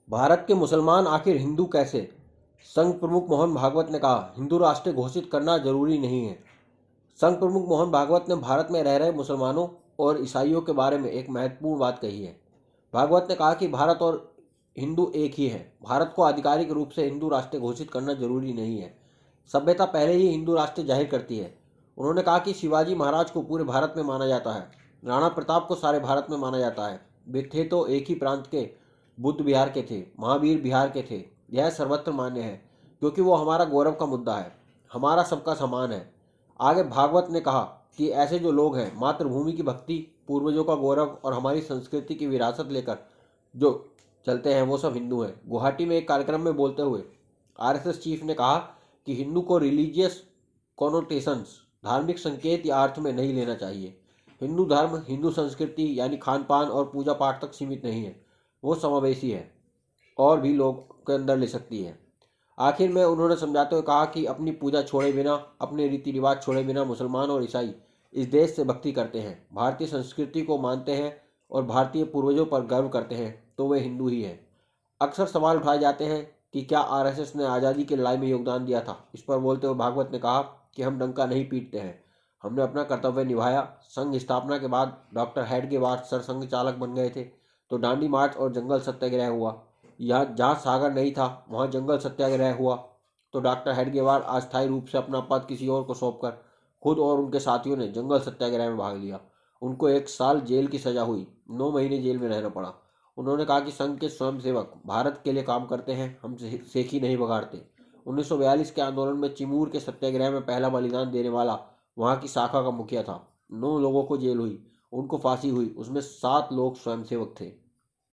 भारत के मुसलमान आखिर हिंदू कैसे? संघ प्रमुख मोहन भागवत ने कहा, हिंदू राष्ट्र घोषित करना जरूरी नहीं है। संघ प्रमुख मोहन भागवत ने भारत में रह रहे मुसलमानों और ईसाइयों के बारे में एक महत्वपूर्ण बात कही है। भागवत ने कहा कि भारत और हिंदू एक ही है। भारत को आधिकारिक रूप से हिंदू राष्ट्र घोषित करना जरूरी नहीं है। सभ्यता पहले ही हिंदू राष्ट्र जाहिर करती है। उन्होंने कहा कि शिवाजी महाराज को पूरे भारत में माना जाता है, राणा प्रताप को सारे भारत में माना जाता है। वे थे तो एक ही प्रांत के, बुद्ध बिहार के थे, महावीर बिहार के थे। यह सर्वत्र मान्य है क्योंकि वो हमारा गौरव का मुद्दा है, हमारा सबका समान है। आगे भागवत ने कहा कि ऐसे जो लोग हैं मातृभूमि की भक्ति, पूर्वजों का गौरव और हमारी संस्कृति की विरासत लेकर जो चलते हैं वो सब हिंदू हैं। गुवाहाटी में एक कार्यक्रम में बोलते हुए आरएसएस चीफ ने कहा कि हिंदू को रिलीजियस कॉनोटेशंस, धार्मिक संकेत या अर्थ में नहीं लेना चाहिए। हिंदू धर्म हिंदू संस्कृति यानी खान पान और पूजा पाठ तक सीमित नहीं है, वो समावेशी है और भी लोग के अंदर ले सकती है। आखिर में उन्होंने समझाते हुए कहा कि अपनी पूजा छोड़े बिना, अपने रीति रिवाज छोड़े बिना मुसलमान और ईसाई इस देश से भक्ति करते हैं, भारतीय संस्कृति को मानते हैं और भारतीय पूर्वजों पर गर्व करते हैं, तो वे हिंदू ही हैं। अक्सर सवाल उठाए जाते हैं कि क्या आरएसएस ने आज़ादी की लड़ाई में योगदान दिया था। इस पर बोलते हुए भागवत ने कहा कि हम डंका नहीं पीटते हैं, हमने अपना कर्तव्य निभाया। संघ स्थापना के बाद डॉक्टर हेडगेवार सरसंघ चालक बन गए थे तो दांडी मार्च और जंगल सत्याग्रह हुआ। यहाँ जहाँ सागर नहीं था वहाँ जंगल सत्याग्रह हुआ। तो डॉक्टर हेडगेवार अस्थायी रूप से अपना पद किसी और को सौंपकर खुद और उनके साथियों ने जंगल सत्याग्रह में भाग लिया। उनको 1 साल जेल की सजा हुई, 9 महीने जेल में रहना पड़ा। उन्होंने कहा कि संघ के स्वयंसेवक भारत के लिए काम करते हैं, हम सेखी नहीं बगाड़ते। 1942 के आंदोलन में चिमूर के सत्याग्रह में पहला बलिदान देने वाला वहाँ की शाखा का मुखिया था। 9 लोगों को जेल हुई, उनको फांसी हुई, उसमें 7 लोग स्वयंसेवक थे।